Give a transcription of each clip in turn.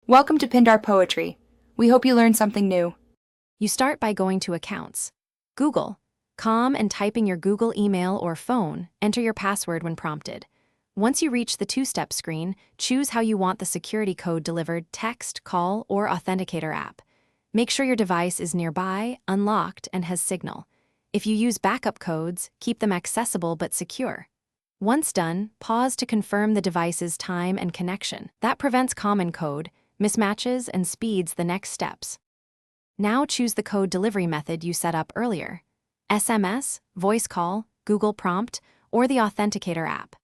Welcome to Pindar Poetry. We hope you learned something new. You start by going to Accounts, Google, and typing your Google email or phone. Enter your password when prompted. Once you reach the two-step screen, choose how you want the security code delivered: text, call, or authenticator app. Make sure your device is nearby, unlocked, and has signal. If you use backup codes, keep them accessible but secure. Once done, pause to confirm the device's time and connection. That prevents common code mismatches and speeds the next steps. Now choose the code delivery method you set up earlier: SMS, voice call, Google Prompt, or the authenticator app.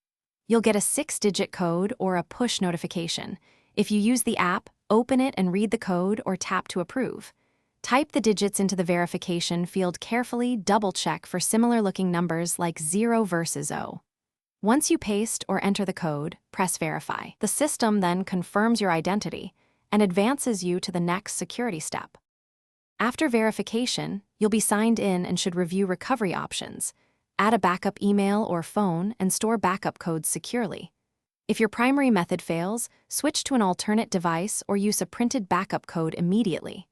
You'll get a 6-digit code or a push notification. If you use the app, open it and read the code or tap to approve. Type the digits into the verification field carefully, double-check for similar-looking numbers like 0 versus O. Once you paste or enter the code, press Verify. The system then confirms your identity and advances you to the next security step. After verification, you'll be signed in and should review recovery options, add a backup email or phone, and store backup codes securely. If your primary method fails, switch to an alternate device or use a printed backup code immediately.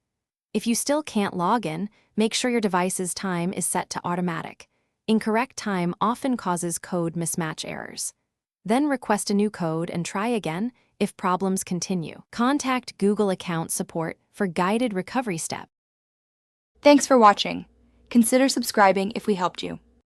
If you still can't log in, make sure your device's time is set to automatic. Incorrect time often causes code mismatch errors. Then request a new code and try again if problems continue. Contact Google Account Support for guided recovery steps. Thanks for watching. Consider subscribing if we helped you.